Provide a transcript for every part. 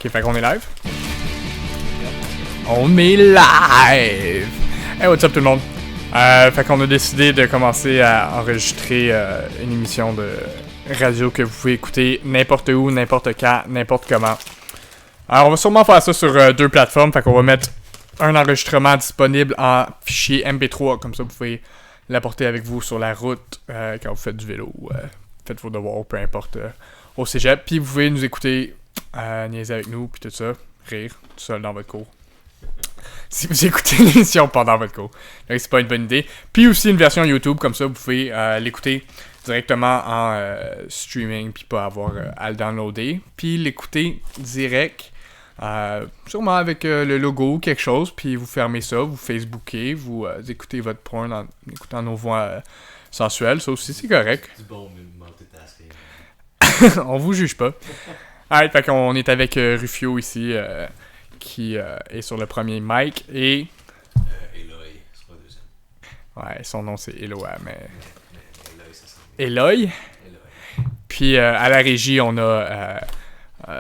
Ok, fait qu'on est live. On est live! Hey, what's up tout le monde? Fait qu'on a décidé de commencer à enregistrer une émission de radio que vous pouvez écouter n'importe où, n'importe quand, n'importe comment. Alors, on va sûrement faire ça sur deux plateformes. Fait qu'on va mettre un enregistrement disponible en fichier MP3. Comme ça, vous pouvez l'apporter avec vous sur la route quand vous faites du vélo ou faites vos devoirs, peu importe, au cégep. Puis vous pouvez nous écouter, niaiser avec nous, puis tout ça, rire, tout seul dans votre cours. Si vous écoutez l'émission pendant votre cours. Donc, c'est pas une bonne idée. Puis aussi une version YouTube, comme ça, vous pouvez l'écouter directement en streaming, puis pas avoir à le downloader. Puis l'écouter direct, sûrement avec le logo ou quelque chose, puis vous fermez ça, vous Facebookez, vous écoutez votre porn en écoutant nos voix sensuelles. Ça aussi, c'est correct. Du bon multitasking. On vous juge pas. Alright, fait qu'on est avec Rufio ici, qui est sur le premier mic, et... Eloy, c'est pas le deuxième. Ouais, son nom c'est Eloa, mais... Eloy, ça sent Eloy. Eloy. Puis à la régie, on a...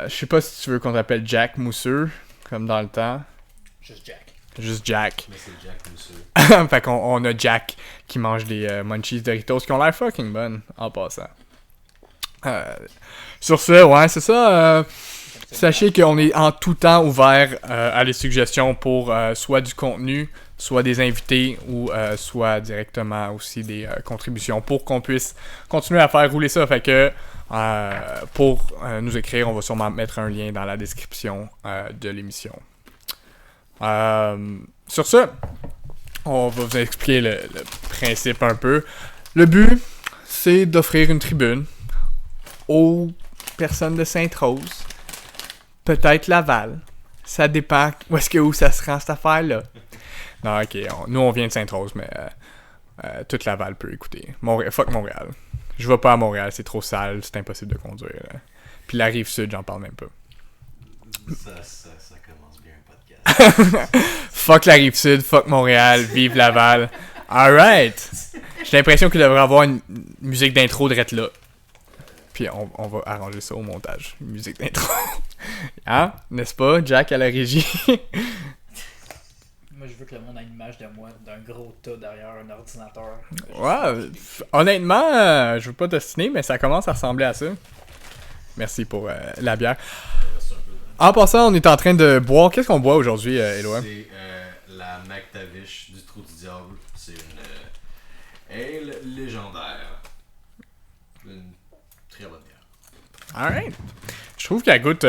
je sais pas si tu veux qu'on t'appelle Jack Mousseux, comme dans le temps. Juste Jack. Juste Jack. Mais c'est Jack Mousseux. Fait qu'on on a Jack qui mange des Munchies Doritos qui ont l'air fucking bonnes, en passant. Sur ce, ouais, c'est ça. Sachez qu'on est en tout temps ouvert à les suggestions pour soit du contenu, soit des invités ou soit directement aussi des contributions pour qu'on puisse continuer à faire rouler ça. Fait que pour nous écrire, on va sûrement mettre un lien dans la description de l'émission. Sur ce, on va vous expliquer le principe un peu. Le but, c'est d'offrir une tribune aux personnes de Sainte-Rose. Peut-être Laval. Ça dépend où ça se rend cette affaire-là. Non, ok. Nous, on vient de Sainte-Rose, mais toute Laval peut écouter. Fuck Montréal. Je vais pas à Montréal, c'est trop sale, c'est impossible de conduire. Puis la Rive-Sud, j'en parle même pas. Ça commence bien un podcast. Fuck la Rive-Sud, fuck Montréal, vive Laval. Alright! J'ai l'impression qu'il devrait avoir une musique d'intro de là. Puis on va arranger ça au montage. Une musique d'intro. Hein? N'est-ce pas, Jack à la régie? Moi, je veux que le monde ait une image de moi d'un gros tas derrière un ordinateur. Ouais, honnêtement, je veux pas t'ostiner, mais ça commence à ressembler à ça. Merci pour la bière. En passant, on est en train de boire. Qu'est-ce qu'on boit aujourd'hui, Éloi? C'est la McTavish du Trou du Diable. C'est une ale légendaire. Une très bonne bière. Alright. Je trouve qu'elle goûte...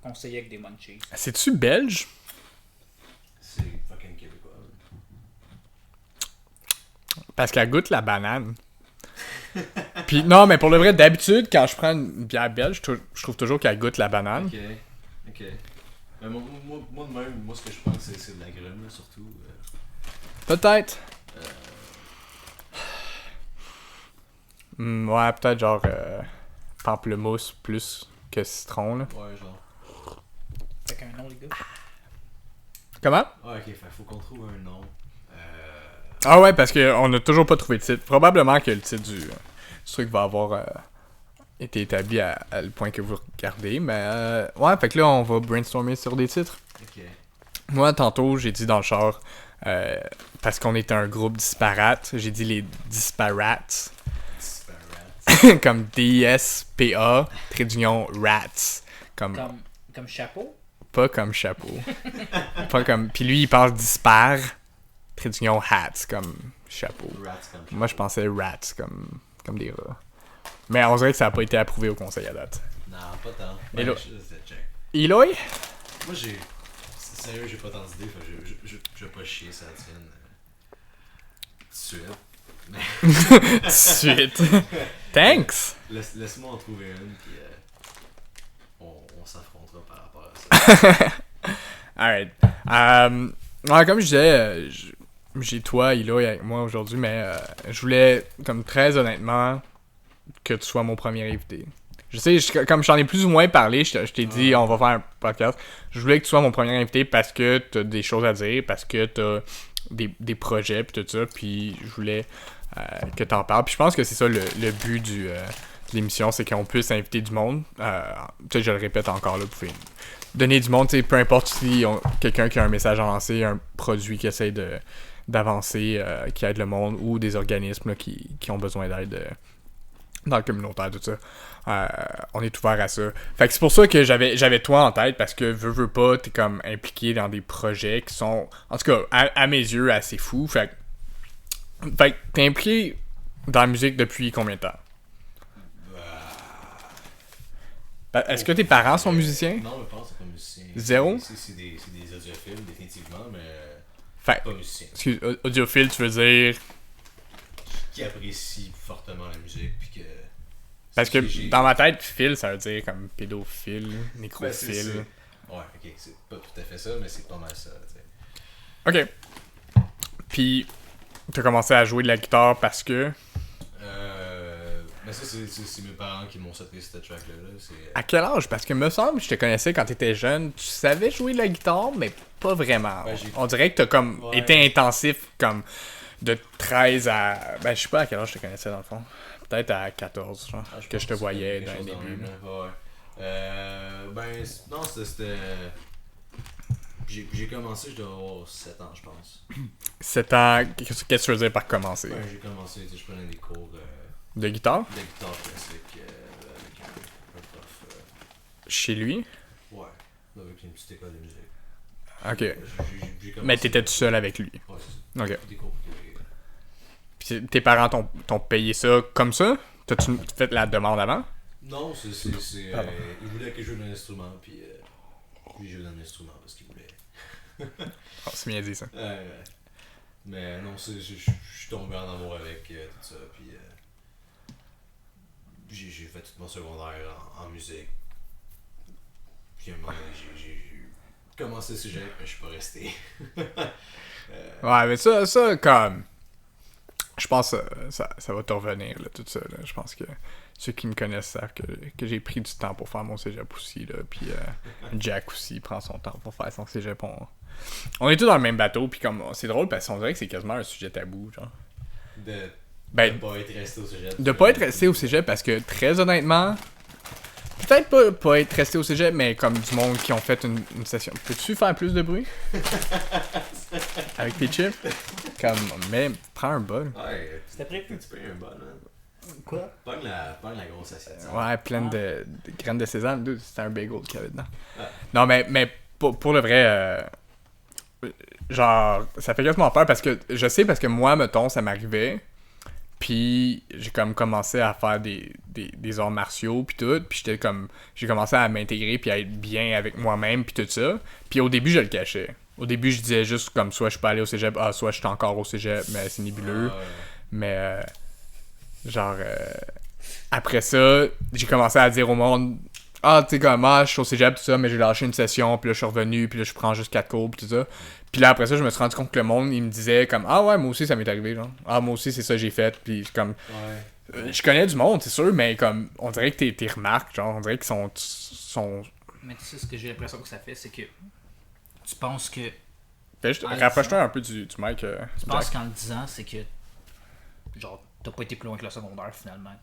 Conseillé avec des munchies. C'est-tu belge? C'est fucking québécois. Parce qu'elle goûte la banane. Puis non, mais pour le vrai, d'habitude, quand je prends une bière belge, je trouve toujours qu'elle goûte la banane. Ok. Mais moi de même, moi ce que je pense c'est de la grume là, surtout. Peut-être. Ouais, peut-être genre pamplemousse plus que citron, là. Ouais, genre. Fait qu'un nom, les gars. Ouais, Comment? ok, faut qu'on trouve un nom. Ah ouais, parce qu'on n'a toujours pas trouvé de titre. Probablement que le titre du truc va avoir été établi à le point que vous regardez. Mais ouais, fait que là, on va brainstormer sur des titres. Ok. Moi, tantôt, j'ai dit dans le char, parce qu'on est un groupe disparate, j'ai dit les disparates. Disparate. Comme D-I-S-P-A, trait d'union, rats. Comme Chapeau? pas comme chapeau. Pas comme... Puis lui, il pense dispar, trait d'union, hats, comme chapeau. Rats comme Moi, je pensais rats, comme des rats. Mais on dirait que ça n'a pas été approuvé au conseil à date. Non, pas tant. Et là- C'était check. Eloy? Moi sérieux, j'ai pas tant d'idées, fait que je vais pas chier ça tienne. Tout de suite. Suite. Thanks! Laisse-moi en trouver une, puis on s'affrontera par rapport à ça. Alright. Ouais, comme je disais, j'ai toi, Eloy, avec moi aujourd'hui, mais je voulais, comme très honnêtement, que tu sois mon premier invité. Je sais, comme j'en ai plus ou moins parlé, je t'ai dit, on va faire un podcast. Je voulais que tu sois mon premier invité parce que t'as des choses à dire, parce que t'as des projets, puis tout ça, puis je voulais que t'en parles. Puis je pense que c'est ça le but l'émission, c'est qu'on puisse inviter du monde. Tu sais, je le répète encore là, vous pouvez donner du monde, tu sais, peu importe si quelqu'un qui a un message à lancer, un produit qui essaie d'avancer, qui aide le monde, ou des organismes là, qui ont besoin d'aide dans le communautaire, tout ça. On est ouvert à ça. Fait que c'est pour ça que j'avais toi en tête, parce que veux pas, t'es comme impliqué dans des projets qui sont, en tout cas, à mes yeux, assez fous. Fait que t'es impliqué dans la musique depuis combien de temps? Est-ce que tes parents sont musiciens? Non, mes parents sont pas musiciens. Zéro? C'est des audiophiles, définitivement, mais Fait pas musiciens. excuse, audiophile, tu veux dire... Qui apprécient fortement la musique, puis que... Parce que dans ma tête, phile, ça veut dire comme pédophile, nécrophile. Ouais, ok, c'est pas tout à fait ça, mais c'est pas mal ça, tu sais. Ok. Puis, t'as commencé à jouer de la guitare parce que... Mais ça, c'est mes parents qui m'ont sorti cette track-là. À quel âge? Parce que me semble que je te connaissais quand t'étais jeune, tu savais jouer de la guitare, mais pas vraiment. Ouais, On dirait que t'as comme Ouais. été intensif comme de 13 à... Ben, je sais pas à quel âge je te connaissais dans le fond. Peut-être à 14, genre, que je te voyais dans les débuts. Non, c'était... J'ai commencé, je dois avoir 7 ans, je pense. 7 ans, qu'est-ce que tu veux dire par commencer? J'ai commencé, tu sais, je prenais des cours De guitare? de guitare classique avec un prof. Chez lui? Ouais, avec une petite école de musique. Ok. J'ai commencé- Mais t'étais tout seul avec lui. Ouais, c'est ça. Ok. Des cours privés. Puis tes parents t'ont payé ça comme ça? T'as-tu fait la demande avant? Non, c'est il voulait que je joue d'un instrument, puis lui joue d'un instrument parce qu'il voulait. Oh, c'est bien dit ça. Mais non, je suis tombé en amour avec tout ça, puis j'ai fait tout mon secondaire en musique. Puis à un moment donné, j'ai commencé le sujet, mais je suis pas resté. Ouais, mais ça comme... Je pense que ça va te revenir, là, tout ça. Là. Je pense que ceux qui me connaissent savent que j'ai pris du temps pour faire mon cégep aussi. Là. Puis Jack aussi prend son temps pour faire son cégep. On est tous dans le même bateau. Puis comme c'est drôle parce qu'on dirait que c'est quasiment un sujet tabou. Genre. De pas être resté au cégep. De pas être resté au cégep parce que très honnêtement... Peut-être pas être resté au cégep, mais comme du monde qui ont fait une session. Peux-tu faire plus de bruit? Avec tes chips? Comme, mais prends un bol. Ouais, C'était prévu. tu peux un bon, hein. Quoi? Pogne la grosse assiette. Ouais, pleine de graines de sésame. Dude, c'était un bagel qu'il y avait dedans. Ouais. Non, mais pour le vrai, genre, ça fait quasiment peur parce que je sais, parce que moi, mettons, ça m'arrivait. Puis j'ai comme commencé à faire des arts martiaux puis tout, puis j'ai commencé à m'intégrer puis à être bien avec moi-même puis tout ça. Puis au début je le cachais. Au début je disais juste comme soit je suis pas allé au cégep, soit je suis encore au cégep, mais c'est nébuleux. Mais après ça, j'ai commencé à dire au monde tu sais comme je suis au cégep tout ça, mais j'ai lâché une session, puis là je suis revenu, puis là je prends juste 4 cours puis tout ça. Puis là après ça, je me suis rendu compte que le monde il me disait comme ouais, moi aussi ça m'est arrivé genre. Moi aussi c'est ça que j'ai fait, puis comme je connais du monde, c'est sûr, mais comme on dirait que tes remarques, genre on dirait qu'ils sont Mais tu sais, ce que j'ai l'impression que ça fait, c'est que tu penses que. rapproche-toi un peu du mic. Tu penses qu'en le disant, c'est que. Genre, t'as pas été plus loin que le secondaire finalement.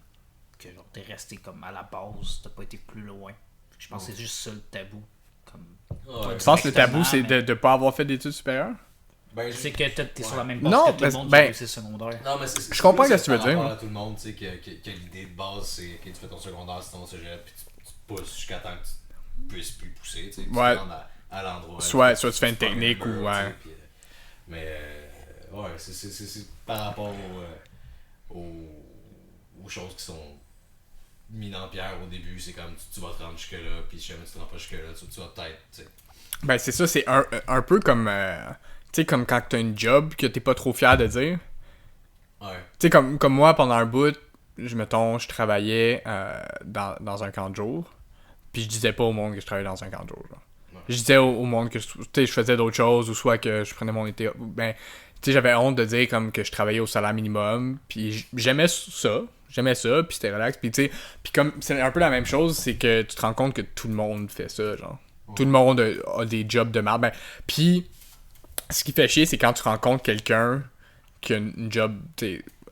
Que genre, t'es resté comme à la base, t'as pas été plus loin. Je pense que c'est juste ça le tabou. Comme. Ouais. Tu penses que le tabou c'est de pas avoir fait d'études supérieures? Ben, C'est que t'es sur la même base Non, que tout le monde qui ben- a réussi le secondaire. Non, mais Je comprends ce que tu veux par dire, rapport moi. à tout le monde, tu sais, que l'idée de base, c'est que tu fais ton secondaire, c'est ton cégep, puis tu pousses jusqu'à temps que tu puisses plus pousser, tu sais. Tu Ouais. te rends à l'endroit. Soit tu fais une prends un technique mur, ou tu sais, ouais. puis, mais, ouais, c'est par rapport aux choses qui sont mises en pierre au début, c'est comme tu vas te rendre jusque-là, puis si jamais tu te rends pas jusque-là, tu vas peut-être, tu sais. Ben c'est ça, c'est un peu comme tu sais comme quand t'as une job que t'es pas trop fier de dire. Ouais. Tu sais comme moi pendant un bout, je travaillais dans un camp de jour, puis je disais pas au monde que je travaillais dans un camp de jour. Genre. Ouais. Je disais au monde que je faisais d'autres choses, ou soit que je prenais mon été. Ben, tu sais, j'avais honte de dire comme que je travaillais au salaire minimum, puis j'aimais ça, puis c'était relax, puis tu sais, puis comme c'est un peu la même chose, c'est que tu te rends compte que tout le monde fait ça, genre. Tout le monde a des jobs de merde. Ben, puis, ce qui fait chier, c'est quand tu rencontres quelqu'un qui a une job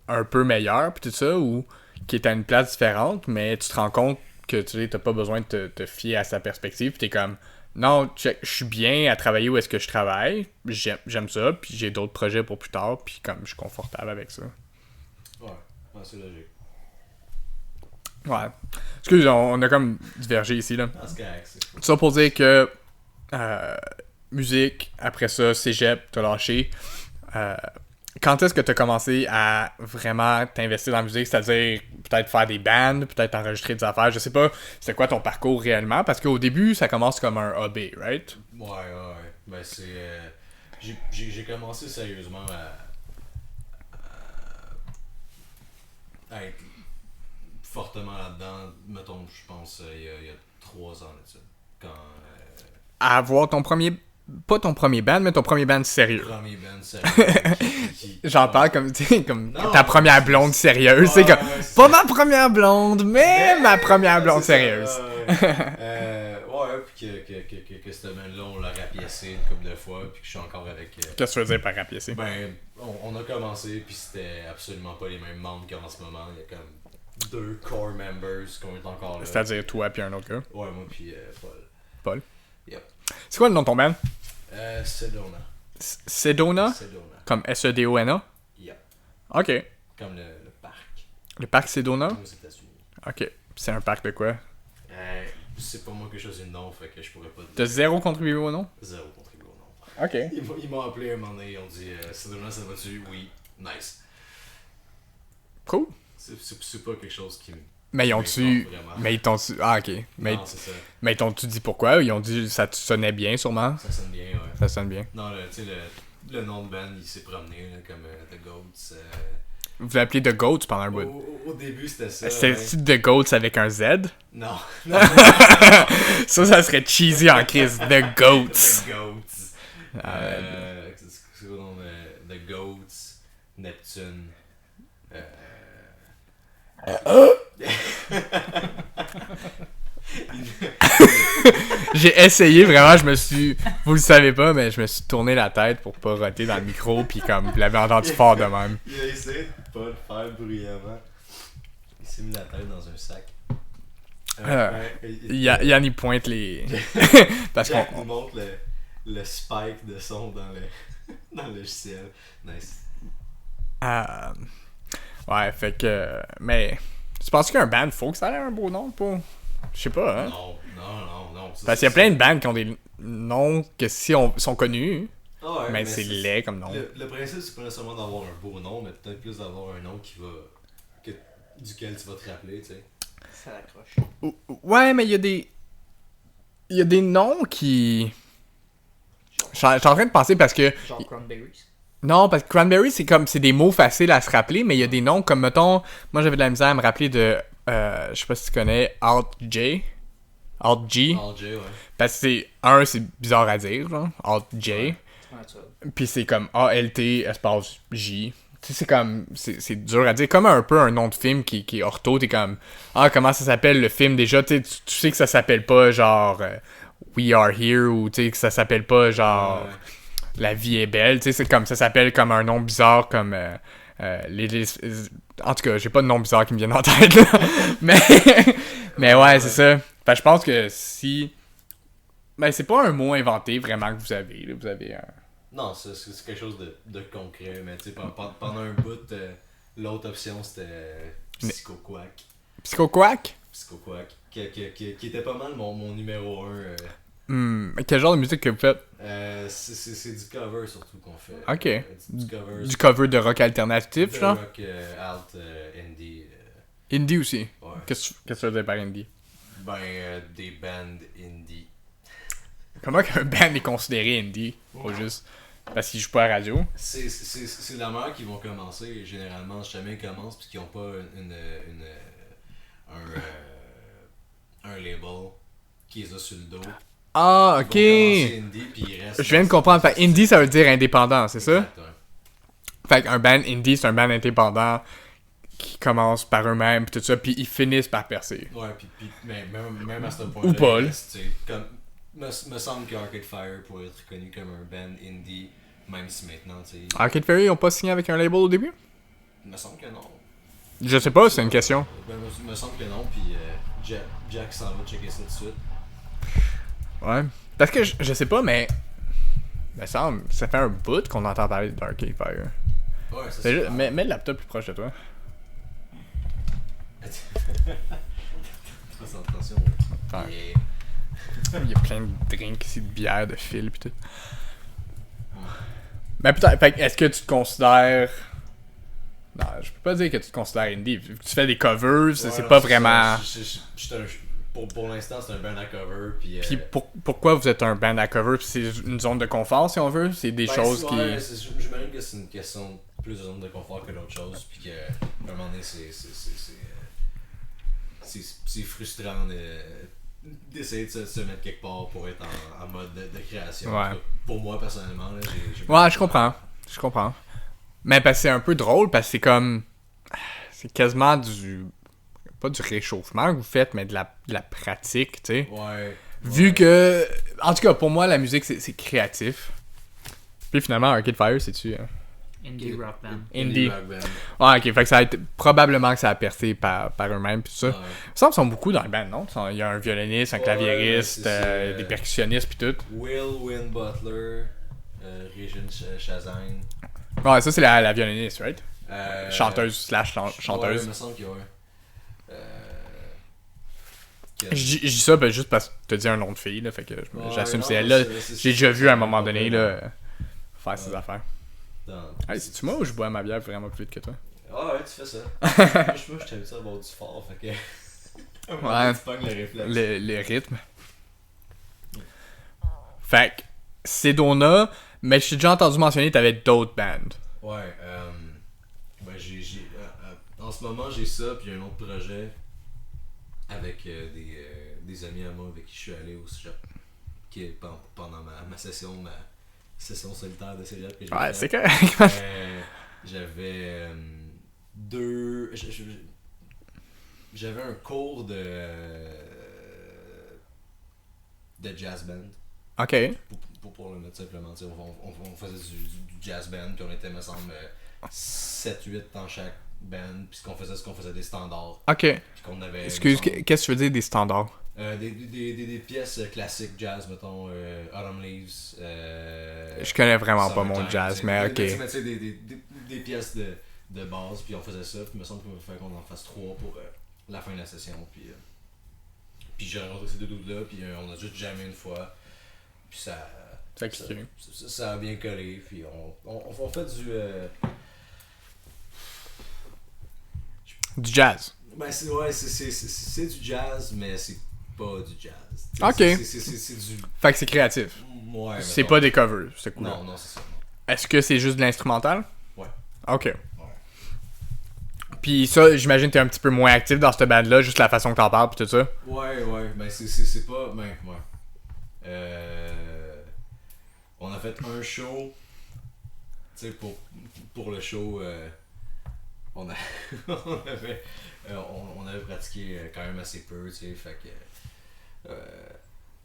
un peu meilleure, puis tout ça, ou qui est à une place différente, mais tu te rends compte que tu sais, t'as pas besoin de te fier à sa perspective, puis t'es comme, non, je suis bien à travailler où est-ce que je travaille, j'aime ça, puis j'ai d'autres projets pour plus tard, puis comme je suis confortable avec ça. Ouais, c'est logique. Ouais. Excuse, on a comme divergé ici, là. Ah, c'est correct, c'est cool. Tout ça pour dire que musique, après ça, cégep, t'as lâché. Quand est-ce que t'as commencé à vraiment t'investir dans la musique, c'est-à-dire peut-être faire des bands, peut-être enregistrer des affaires, je sais pas, c'est quoi ton parcours réellement, parce qu'au début, ça commence comme un hobby, right? Ouais. Ben, c'est. J'ai commencé sérieusement à être fortement là-dedans, mettons, je pense, il y a 3 ans là-dessus. Quand. À avoir ton premier. Pas ton premier band, mais ton premier band sérieux. Premier band sérieux. J'en parle comme, tu sais, comme Non, ta première blonde sérieuse. C'est comme, c'est pas ça. ma première blonde, mais ma première blonde C'est ça, sérieuse. Puis que cette band-là, on l'a rapiécé une couple de fois, puis que je suis encore avec. Qu'est-ce que tu veux dire par rapiécer? Ben, on a commencé, puis c'était absolument pas les mêmes membres qu'en ce moment. Il y a comme 2 core members qui ont été encore là. C'est-à-dire toi puis un autre gars. Ouais, moi, puis Paul. Paul. Yep. C'est quoi le nom de ton band? Sedona. Sedona? Sedona. Comme S-E-D-O-N-A? Yep. Ok. Comme le parc Le parc Sedona? aux États-Unis. Ok. C'est un parc de quoi? C'est pas moi que je choisis le nom, fait que je pourrais pas T'as dire. zéro contribué au nom? Zéro contribué au nom. Ok. Ils m'ont appelé un moment donné, ils ont dit Sedona, ça va-tu? Oui. Nice. Cool. C'est pas quelque chose qui me. Mais ils ont-tu. Vraiment. Mais ils t'ont-tu. Ah, ok. Mais, Non, c'est ça. mais ils t'ont-tu dit pourquoi? Ils ont dit ça te sonnait bien, sûrement? Ça sonne bien, ouais. Ça sonne bien. Non, tu sais, le nom de band, il s'est promené, là, comme The Goats. Vous l'appelez The Goats pendant un bout. Au début, c'était ça. C'est The Goats avec un Z? Non. Ça serait cheesy en crise. The Goats. The Goats. C'est quoi le nom? The Goats, Neptune. J'ai essayé vraiment, je me suis. Vous le savez pas, mais je me suis tourné la tête pour pas roter dans le micro, puis comme vous l'avez entendu fort de même. Il a essayé de pas le faire bruyamment. Il s'est mis la tête dans un sac. Yann il pointe les. Parce Jack qu'on. nous montre le spike de son dans le logiciel. Nice. Ouais, fait que. Mais. Tu penses qu'un band, faut que ça ait un beau nom pour. Je sais pas, hein. Non. Parce qu'il y a plein de bands qui ont des noms que si on sont connus, Ah ouais, mais c'est laid comme nom. Le principe, c'est pas nécessairement d'avoir un beau nom, mais peut-être plus d'avoir un nom duquel tu vas te rappeler, tu sais. Ça l'accroche. Ouais, mais il y a des. Il y a des noms qui. Je suis en train de penser parce que. Genre Cranberries. Non, parce que Cranberry, c'est des mots faciles à se rappeler, mais il y a des noms comme, mettons, moi j'avais de la misère à me rappeler de, je sais pas si tu connais, Alt J. Alt G. Alt J, ouais. Parce que c'est bizarre à dire, genre, Alt J. Ouais. C'est pas naturel. Puis c'est comme A-L-T espace J. Tu sais, c'est comme, c'est dur à dire. Comme un peu un nom de film qui est ortho, t'es comme, comment ça s'appelle le film déjà, tu sais que ça s'appelle pas genre We Are Here, ou tu sais que ça s'appelle pas genre... Ouais. La vie est belle, tu sais, c'est comme ça s'appelle comme un nom bizarre comme en tout cas, j'ai pas de nom bizarre qui me viennent en tête là. mais ouais, c'est ça. Fait que je pense que si c'est pas un mot inventé vraiment que vous avez, là. Vous avez un... Non, c'est quelque chose de concret, mais tu sais, pendant un bout, l'autre option c'était Psycho-Quack. Psycho-Quack? Psycho-Quack, qui était pas mal mon numéro 1. Quel genre de musique que vous faites? C'est du cover surtout qu'on fait. Ok. Du cover. Du cover de rock alternatif, de genre? rock alt, indie. Indie aussi. Ouais. Qu'est-ce que tu veux dire par indie? Ben, des bands indie. Comment qu'un band est considéré indie? Au juste parce qu'il joue pas à la radio? C'est la manière qu'ils vont commencer. Généralement, jamais ils commencent parce qu'ils ont pas un label qui les a sur le dos. Ah, ok. Ils vont commencer indie, puis ils restent. Je viens de comprendre. Fait indie, ça veut dire indépendant, c'est ça? Exact, ouais. Fait qu'un band indie, c'est un band indépendant qui commence par eux-mêmes, pis tout ça, puis ils finissent par percer. Ouais, puis mais même à ce point-là. Ou pas, il reste, tu sais, comme, me semble que Arcade Fire pourrait être reconnu comme un band indie, même si maintenant, tu sais. Arcade Fire, ils ont pas signé avec un label au début? Il me semble que non. Je sais pas, c'est une question. Ben, il me semble que non, puis Jack s'en va checker ça tout de suite. Ouais. Parce que je sais pas, mais. Ça fait un bout qu'on entend parler d'Arcade Fire. Ouais, ça C'est juste, mets le laptop plus proche de toi. Concentration. Ouais. Et... Il y a plein de drinks ici, de bière, de fil pis tout. Mais peut-être, fait que est-ce que tu te considères. Non, je peux pas dire que tu te considères indie. Vu que tu fais des covers, c'est non, pas c'est vraiment. ça. Pour l'instant, c'est un band à cover. Puis Pourquoi vous êtes un band à cover? Pis c'est une zone de confort, si on veut? C'est des choses qui. J'imagine que c'est une question plus de zone de confort que d'autres choses. Puis qu'à un moment donné, c'est frustrant d'essayer de se mettre quelque part pour être en mode de création. Ouais. Pour moi, personnellement, là, j'ai Ouais, je comprends. Je comprends. Mais parce que c'est un peu drôle, parce que c'est comme. C'est quasiment du. Pas du réchauffement que vous faites, mais de la pratique, tu sais. Ouais. Vu que. En tout cas, pour moi, la musique, c'est créatif. Puis finalement, Arcade Fire, c'est-tu. Indie rock band. Indie. Rock band. Ouais, ok. Fait que ça a été. Probablement que ça a percé par eux-mêmes, pis tout ça. Ouais. Il me semble qu'ils sont beaucoup dans le band, non? Il y a un violoniste, un claviériste, c'est des percussionnistes, pis tout. Win Butler, Regine Chazang. Ouais, ça, c'est la violoniste, right? Chanteuse slash Ouais, chanteuse. il me semble qu'il y a Je dis ça juste parce que tu as dit un nom de fille, là, fait que j'assume non, c'est elle. Là, c'est- j'ai déjà vu à un moment c'est- donné là, faire ses affaires. dans- Hey, c'est-tu moi ou je bois ma bière vraiment plus vite que toi? Ah ouais, tu fais ça. Moi, je t'avais dit à boire du fort, fait que. Ouais. Tu pognes le réflexe. Le rythme. Fait que, Sedona, mais je t'ai déjà entendu mentionner que t'avais d'autres bands. Ouais, ben en ce moment j'ai ça, puis un autre projet avec des amis à moi avec qui je suis allé au cégep, qui est pendant ma session solitaire de cégep que j'ai Ouais, fait. c'est correct. J'avais j'avais un cours de jazz band. Ok. Pour le mettre simplement, on faisait du jazz band, puis on était, me semble, 7-8 dans chaque band, puis ce qu'on faisait des standards. Ok. Puis qu'on avait. Excuse, me semble, qu'est-ce que tu veux dire des standards? des pièces classiques jazz, mettons, Autumn Leaves. Je connais vraiment pas mon Summertime, jazz, t'sais, mais tu ok. sais, des pièces de base, puis on faisait ça, puis il me semble qu'il fallait qu'on en fasse 3 pour la fin de la session, puis j'ai rencontré ces deux dudes-là, puis on a juste jamais une fois, puis ça a bien collé, puis on fait Du jazz. ben c'est du jazz, mais c'est pas du jazz. Ok. C'est du... Fait que c'est créatif. Ouais, C'est mettons. pas des covers, c'est cool. Non, c'est ça. Est-ce que c'est juste de l'instrumental? Ouais. Ok. Puis ça, j'imagine que t'es un petit peu moins actif dans cette band-là, juste la façon que t'en parles pis tout ça. Ouais, ben c'est pas... Ben, ouais. On a fait un show, tu sais, pour le show, on avait pratiqué quand même assez peu, tu sais, fait que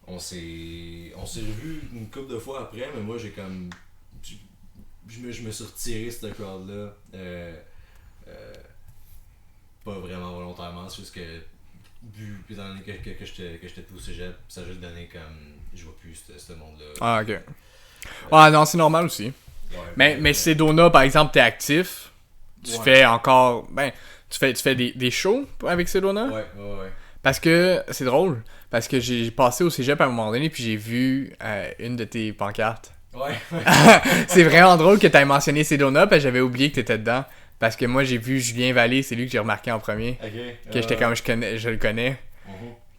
on s'est revu une couple de fois après, mais moi j'ai comme je me suis retiré de cette crowd-là, pas vraiment volontairement, c'est juste que vu étant donné que j'étais plus au cégep, ça a juste donné comme je vois plus ce monde-là. Ah, ok. Ah non, c'est normal aussi. Ouais, Mais Sedona, par exemple, t'es actif. Tu Ouais. fais encore. Ben, tu fais des shows avec Sedona? Ouais. Parce que c'est drôle. Parce que j'ai passé au cégep à un moment donné, puis j'ai vu une de tes pancartes. Ouais. C'est vraiment drôle que t'aies mentionné Sedona, parce que j'avais oublié que t'étais dedans. Parce que moi, j'ai vu Julien Vallée, c'est lui que j'ai remarqué en premier. Ok. Que j'étais comme je le connais, Mhm.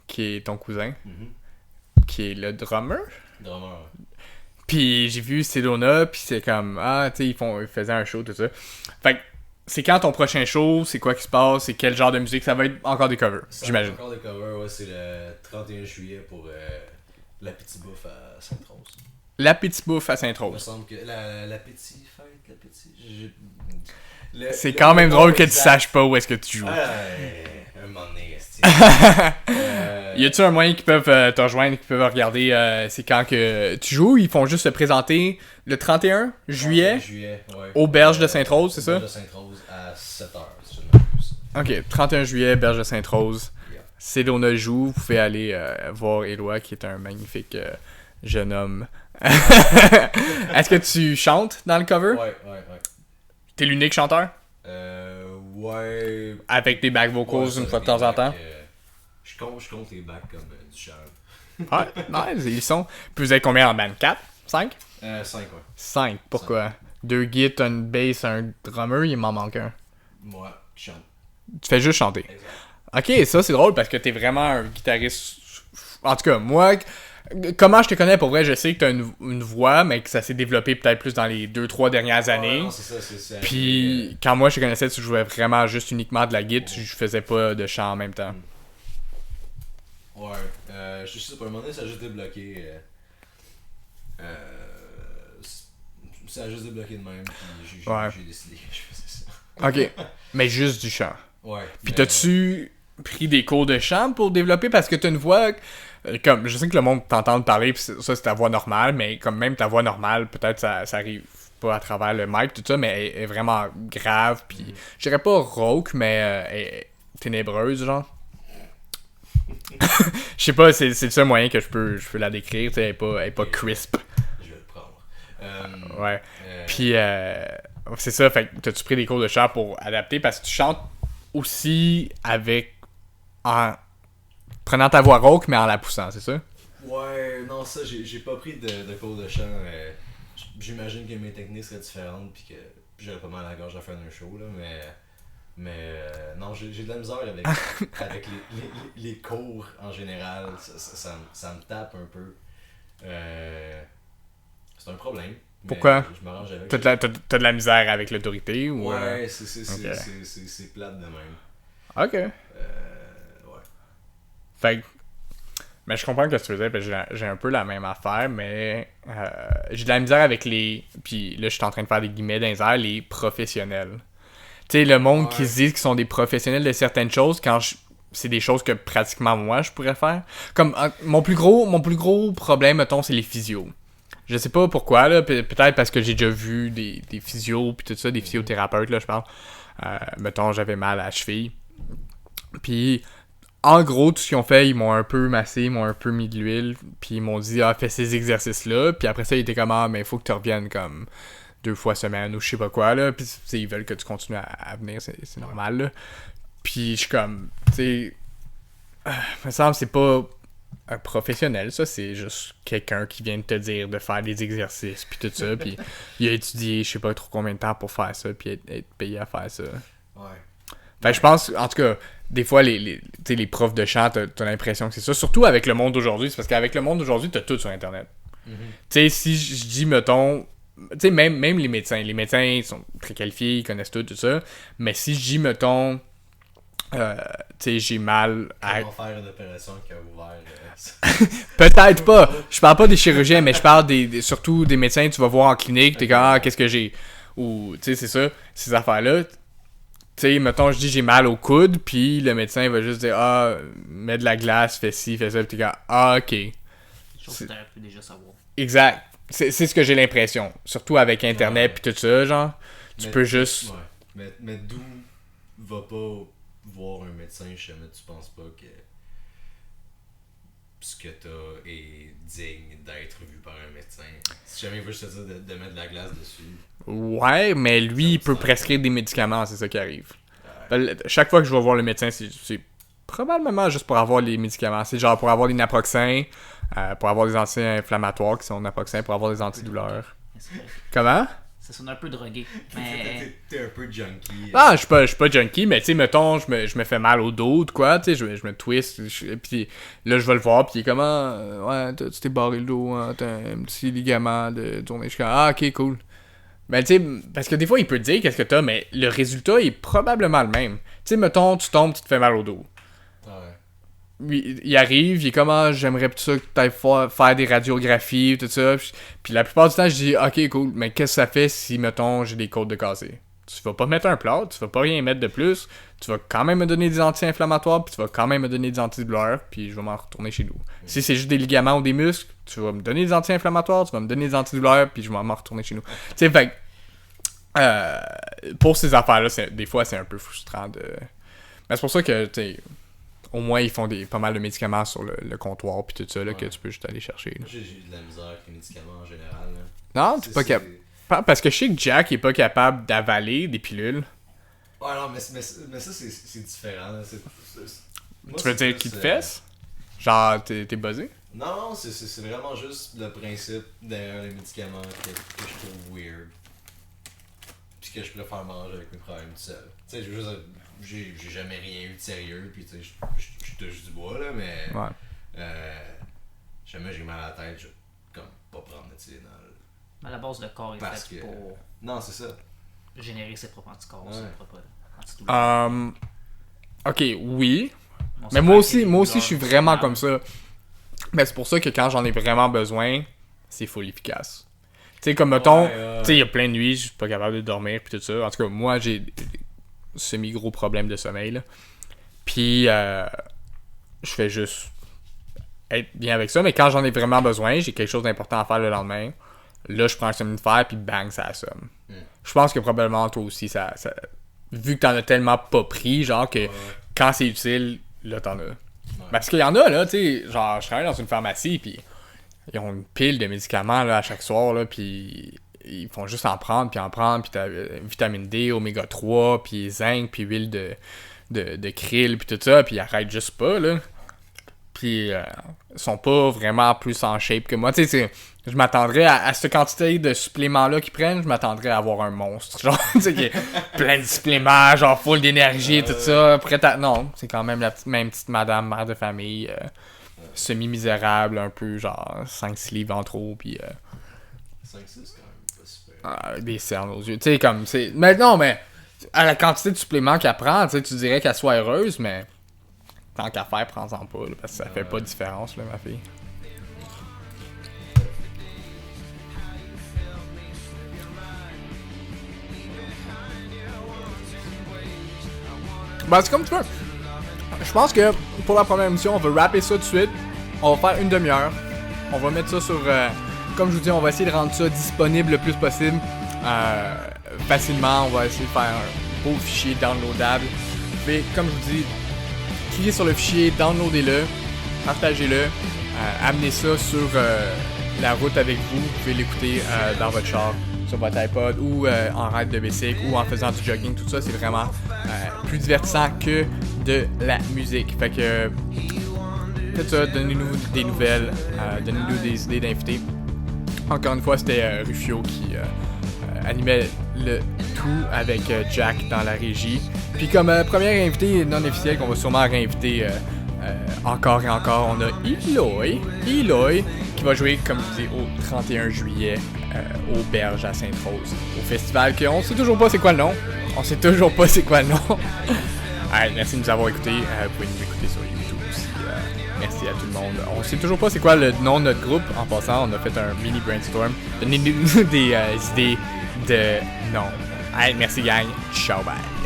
qui est ton cousin, Mhm. qui est le drummer. Drummer, ouais. Puis j'ai vu Sedona, puis c'est comme, ah, tu sais, ils faisaient un show, tout ça. Fait que, c'est quand ton prochain show, c'est quoi qui se passe, c'est quel genre de musique, ça va être encore des covers, Ça, j'imagine. Encore des covers, ouais, c'est le 31 juillet pour la petite bouffe à Sainte-Rose. La petite bouffe à Il me Sainte-Rose. semble que la petite fête, la petite... C'est quand même drôle que tu saches pas où est-ce que tu joues. Un moment donné, esti. Y a-tu un moyen qu'ils peuvent te rejoindre, qu'ils peuvent regarder c'est quand que tu joues? Ils font juste se présenter le 31 juillet Juillet, ouais. Auberge de Sainte-Rose, c'est ça? Auberge de Sainte-Rose à 7h, si je ne m'abuse. Ok, 31 juillet, Berge de Sainte-Rose. Yeah. Sedona joue. Vous pouvez aller voir Éloi, qui est un magnifique jeune homme. Est-ce que tu chantes dans le cover? Ouais. T'es l'unique chanteur? Ouais. Avec des back vocals Ouais, ça, une fois de les temps en backs, temps? je compte les backs comme du chant. Ouais, nice, ils sont. Puis vous êtes combien en band? 4? 5? 5, ouais. 5, pourquoi? 2 guides, une bass, un drummer, il m'en manque un. Moi, qui chante. Tu fais juste chanter. Exact. Ok, ça c'est drôle parce que t'es vraiment un guitariste. En tout cas, moi, comment je te connais pour vrai, je sais que t'as une voix, mais que ça s'est développé peut-être plus dans les 2-3 dernières années. Non, c'est ça. Puis quand moi je te connaissais, tu jouais vraiment juste uniquement de la guitare, tu faisais pas de chant en même temps. Ouais, je sais pas, à un moment donné, ça a juste débloqué. Ça a juste débloqué de même, puis j'ai décidé que je faisais ça. Ok, mais juste du chant. Ouais. Puis t'as-tu pris des cours de chant pour développer? Parce que t'as une voix... comme je sais que le monde t'entend parler, pis ça c'est ta voix normale, mais comme même ta voix normale, peut-être ça arrive pas à travers le mic, tout ça, mais elle est vraiment grave, puis je dirais pas rauque, mais elle est ténébreuse, genre. Je sais pas, c'est le seul moyen que je peux la décrire, elle est pas crisp. Je vais le prendre. Ouais. Puis c'est ça, fait que t'as-tu pris des cours de chant pour adapter, parce que tu chantes aussi en prenant ta voix rauque, mais en la poussant, c'est ça? Ouais, non, ça, j'ai pas pris de cours de chant. J'imagine que mes techniques seraient différentes, puis que j'aurais pas mal à la gorge à faire un show, là, mais non, j'ai de la misère avec les cours en général. Ça me tape un peu. C'est un problème. Pourquoi? Je m'arrange avec. T'as de la misère avec l'autorité ou... Ouais, c'est plate de même. Ok. Ouais. Fait que... Mais je comprends ce que tu faisais, parce que j'ai un peu la même affaire, mais j'ai de la misère avec les... Puis là, je suis en train de faire des guillemets dans les airs, les professionnels. Tu sais, le monde qui se dit qu'ils sont des professionnels de certaines choses, quand c'est des choses que pratiquement moi, je pourrais faire. Comme, mon plus gros problème, mettons, c'est les physios. Je sais pas pourquoi, là, peut-être parce que j'ai déjà vu des physios, puis tout ça, des physiothérapeutes, là, je parle. Mettons, j'avais mal à la cheville. Puis... En gros, tout ce qu'ils ont fait, ils m'ont un peu massé, ils m'ont un peu mis de l'huile, puis ils m'ont dit, fais ces exercices-là, puis après ça, ils étaient comme, mais il faut que tu reviennes comme 2 fois semaine ou je sais pas quoi, là, puis ils veulent que tu continues à venir, c'est normal, là. Puis je suis comme, tu sais, me semble c'est pas un professionnel, ça, c'est juste quelqu'un qui vient de te dire de faire des exercices, puis tout ça, puis il a étudié je sais pas trop combien de temps pour faire ça, puis être payé à faire ça. Ouais. Fait que je pense, en tout cas, des fois, les profs de chant, t'as l'impression que c'est ça. Surtout avec le monde d'aujourd'hui, c'est parce qu'avec le monde d'aujourd'hui, t'as tout sur Internet. Tu sais, si je dis, mettons... Tu sais, même les médecins, ils sont très qualifiés, ils connaissent tout ça. Mais si je dis, mettons... tu sais, j'ai mal à... Comment faire une opération qui a ouvert... Peut-être pas. Je parle pas des chirurgiens, mais je parle surtout des médecins que tu vas voir en clinique. T'es comme, qu'est-ce que j'ai? Ou, tu sais, c'est ça, ces affaires-là... Tu sais, mettons, je dis j'ai mal au coude, puis le médecin va juste dire mets de la glace, fais ci, fais ça, puis t'es comme ok. Chose que t'aurais pu déjà savoir. Exact. C'est ce que j'ai l'impression. Surtout avec Internet puis tout ça, genre. Tu peux juste. Ouais. Mais d'où va pas voir un médecin si jamais tu penses pas que ce que t'as est digne d'être vu par un médecin. Si jamais il veut juste te dire de mettre de la glace dessus. Ouais, mais lui, il peut prescrire des médicaments, c'est ça qui arrive. Chaque fois que je vais voir le médecin, c'est probablement juste pour avoir les médicaments. C'est genre pour avoir des naproxen, pour avoir des anti-inflammatoires qui sont naproxen, pour avoir des antidouleurs. Comment? Ça sonne un peu drogué, mais... T'es un peu junkie. Ah, je suis pas junkie, mais tu sais, mettons, je me fais mal au dos, de quoi, tu sais, je me twist, puis là, je vais le voir, puis il est comme, ouais, tu t'es barré le dos, t'as un petit ligament de tournée. Je suis comme, ok, cool. Ben, tu sais, parce que des fois, il peut te dire qu'est-ce que t'as, mais le résultat est probablement le même. Tu sais, mettons, tu tombes, tu te fais mal au dos. Il arrive, il est comme, j'aimerais tout ça que t'ailles faire des radiographies, tout ça. Puis la plupart du temps, je dis, ok, cool, mais qu'est-ce que ça fait si, mettons, j'ai des côtes de cassé? Tu vas pas mettre un plâtre, tu vas pas rien mettre de plus, tu vas quand même me donner des anti-inflammatoires, puis tu vas quand même me donner des antidouleurs, puis je vais m'en retourner chez nous. Si c'est juste des ligaments ou des muscles, tu vas me donner des anti-inflammatoires, tu vas me donner des antidouleurs, puis je vais m'en retourner chez nous. Tu sais, fait pour ces affaires-là, des fois, c'est un peu frustrant Ben, c'est pour ça que, tu sais, au moins, ils font pas mal de médicaments sur le comptoir, puis tout ça, là, que tu peux juste aller chercher. Là. Moi, j'ai eu de la misère avec les médicaments en général. Là. Non, t'es pas capable. Parce que je sais que Jack est pas capable d'avaler des pilules. Ouais, non, mais ça, c'est différent. Là. Moi, Tu veux dire qu'il te fesse? Genre, t'es buzzé? Non, c'est vraiment juste le principe derrière les médicaments que je trouve weird. Puis que je préfère manger avec mes problèmes tout seul. Tu sais, j'ai jamais rien eu de sérieux, puis tu sais, je touche du bois, là, mais. Ouais. Jamais j'ai mal à la tête, je vais comme pas prendre de Tylenol. Mais à la base, le corps est fait pour Non, c'est ça. générer ses propres anticorps, Ouais. ses propres antidouleurs. Ok, oui. On Mais sait moi pas aussi, quelle je suis douleur vraiment finale. comme ça. Mais c'est pour ça que quand j'en ai vraiment besoin, c'est full efficace. Tu sais, comme mettons, tu sais, il y a plein de nuits, je suis pas capable de dormir, puis tout ça. En tout cas, moi, j'ai semi-gros problème de sommeil, là. Puis, je fais juste être bien avec ça. Mais quand j'en ai vraiment besoin, j'ai quelque chose d'important à faire le lendemain. Là, je prends un somnifère, puis bang, ça assomme. Je pense que probablement, toi aussi, ça vu que t'en as tellement pas pris, genre que quand c'est utile, là, t'en as. Parce qu'il y en a, là, tu sais, genre, je travaille dans une pharmacie, puis ils ont une pile de médicaments, là, à chaque soir, là, puis ils font juste en prendre, puis t'as vitamine D, oméga 3, puis zinc, puis huile de krill, puis tout ça, puis ils arrêtent juste pas, là. Puis ils sont pas vraiment plus en shape que moi. Tu sais, je m'attendrais à cette quantité de suppléments-là qu'ils prennent, je m'attendrais à avoir un monstre. Genre, tu sais, qui est plein de suppléments, genre full d'énergie et tout ça. Prête à... Non, c'est quand même la même petite madame, mère de famille, semi-misérable, un peu, genre 5-6 livres en trop, puis... 5-6, c'est quand même pas super. des cernes aux yeux. Tu sais, comme, c'est... Mais non, mais à la quantité de suppléments qu'elle prend, tu sais, tu dirais qu'elle soit heureuse, mais... Tant qu'à faire, prends-en pas, là, parce que ça fait pas de différence, là, ma fille. Ben, c'est comme tu veux. Je pense que pour la première émission, on va rapper ça tout de suite. On va faire une demi-heure. On va mettre ça sur... comme je vous dis, on va essayer de rendre ça disponible le plus possible. Facilement, on va essayer de faire un beau fichier downloadable. Mais comme je vous dis, cliquez sur le fichier, downloadez-le, partagez-le, amenez ça sur la route avec vous. Vous pouvez l'écouter dans votre char, sur votre iPod ou en ride de bicycle ou en faisant du jogging. Tout ça, c'est vraiment plus divertissant que de la musique. Fait que faites ça, donnez-nous des nouvelles, donnez-nous des idées d'invités. Encore une fois, c'était Rufio qui animait le tout avec Jack dans la régie. Puis comme premier invité non officiel qu'on va sûrement réinviter encore et encore, on a Eloy qui va jouer, comme je dis, au 31 juillet aux Berges à Sainte-Rose, au festival qu'on sait toujours pas c'est quoi le nom. Allez, merci de nous avoir écoutés. Vous pouvez nous écouter sur YouTube aussi. Merci à tout le monde. On sait toujours pas c'est quoi le nom de notre groupe. En passant, on a fait un mini brainstorm. Donnez-nous des idées de nom. Allez, merci gang. Ciao, bye.